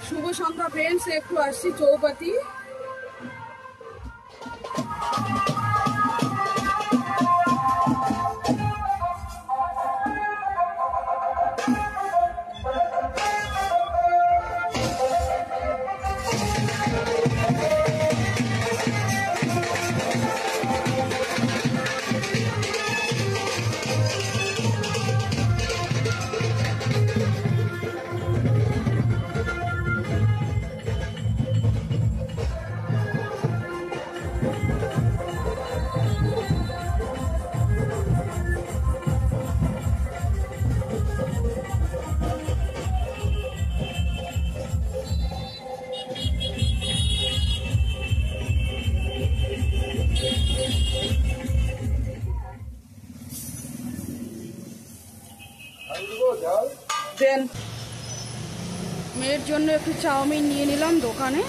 শুভ সন্ধ্যা friends, একটু আসছি চৌপাতি। দেন মেয়ের জন্য একটু চাউমিন নিয়ে নিলাম দোকানে।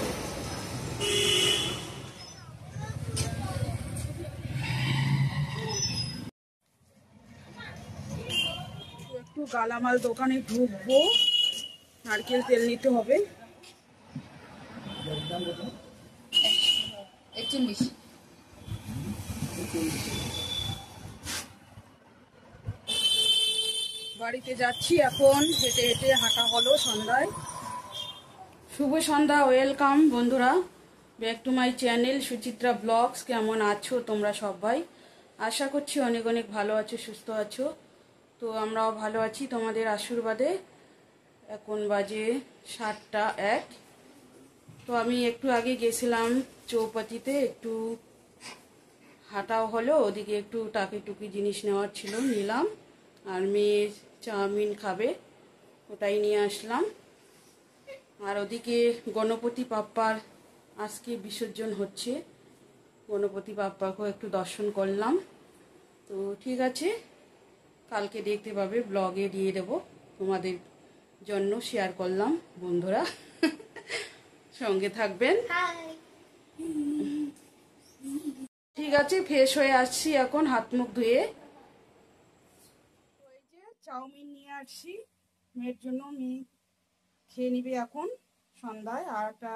একটু গালামাল দোকানে ঢুকবো, নারকেল তেল নিতে হবে। 41। বাড়িতে যাচ্ছি এখন, হেঁটে হেঁটে হাঁটা হলো সন্ধ্যায়। শুভ সন্ধ্যা, ওয়েলকাম বন্ধুরা, back to my channel Suchitra blogs. কেমন আছো তোমরা সবাই? আশা করছি অনেক অনেক ভালো আছো, সুস্থ আছো। তো আমরাও ভালো আছি তোমাদের আশীর্বাদে। এখন বাজে 7টা 1। তো আমি একটু আগে গেছিলাম চৌপাতিতে, একটু হাঁটাও হলো, ওদিকে একটু টাকি টুকি জিনিস নেওয়ার ছিল, নিলাম। আর মেয়ে চাউমিন খাবে, ওটাই নিয়ে আসলাম। আর ওদিকে গণপতি বাপ্পার আজকে বিসর্জন হচ্ছে, গণপতি বাপ্পাকেও একটু দর্শন করলাম। তো ঠিক আছে, কালকে দেখতে পাবে, ব্লগে দিয়ে দেবো, তোমাদের জন্য শেয়ার করলাম বন্ধুরা। সঙ্গে থাকবেন। ঠিক আছে, ফ্রেশ হয়ে আসছি এখন, হাত মুখ ধুয়ে। ওই যে চাউমিন নিয়ে আসছি মেয়ের জন্য, মেয়ে খেয়ে নিবে এখন সন্ধ্যায়। আর একটা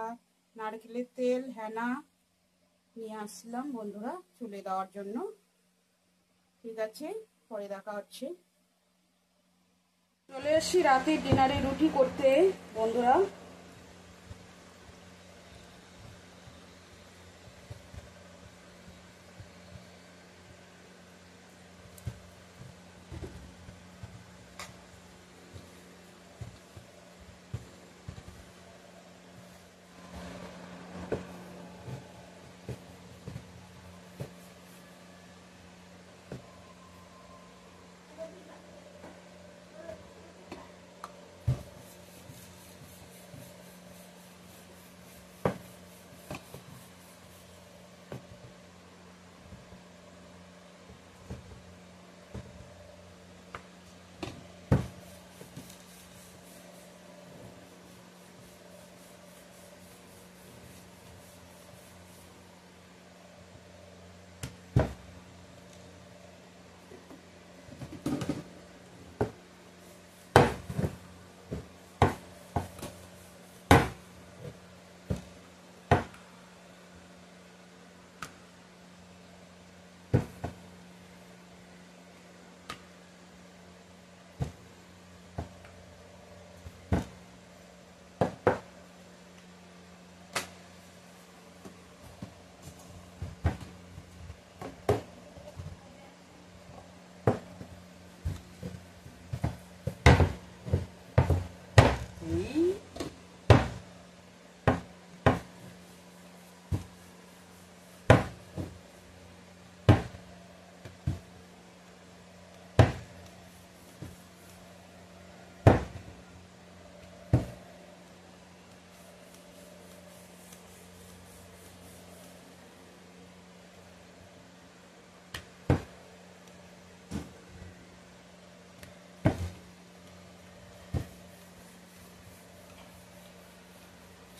নারকেলের তেল হেনা নিয়ে আসলাম বন্ধুরা চুলে দেওয়ার জন্য। ঠিক আছে, পরে দেখা হচ্ছে। চলে এসছি রাতের ডিনারে রুটি করতে বন্ধুরা।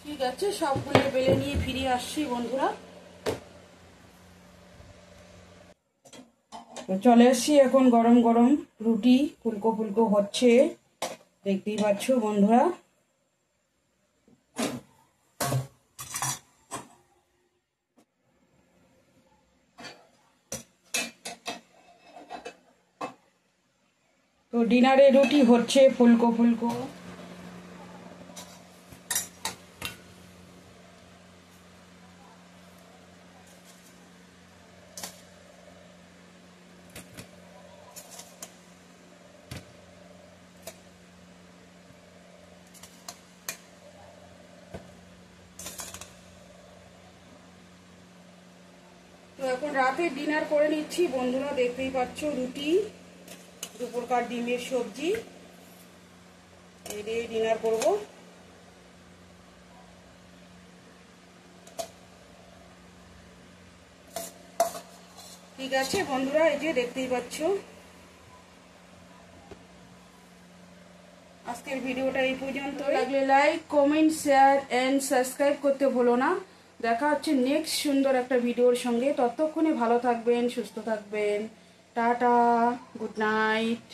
ঠিক আছে, সবগুলো বেলে নিয়ে ফিরে আসছি বন্ধুরা। চলে এসছি এখন, গরম গরম রুটি ফুলকো ফুলকো হচ্ছে, দেখতেই পাচ্ছ বন্ধুরা। ডিনারে রুটি হচ্ছে ফুলকো ফুলকো। তো এখন রাতে ডিনার করে নিচ্ছি বন্ধুরা, দেখতেই পাচ্ছ রুটি, দুপুরকার ডিমের সবজি, এই দিয়ে ডিনার করব। ঠিক আছে বন্ধুরা, এই যে দেখতেই পাচ্ছ আজকের ভিডিওটা এই পর্যন্ত। লাগলে like, comment, share and subscribe করতে ভুলো না। দেখা হচ্ছে নেক্সট সুন্দর একটা ভিডিওর সঙ্গে। ততক্ষণে ভালো থাকবেন, সুস্থ থাকবেন। Tata, good night.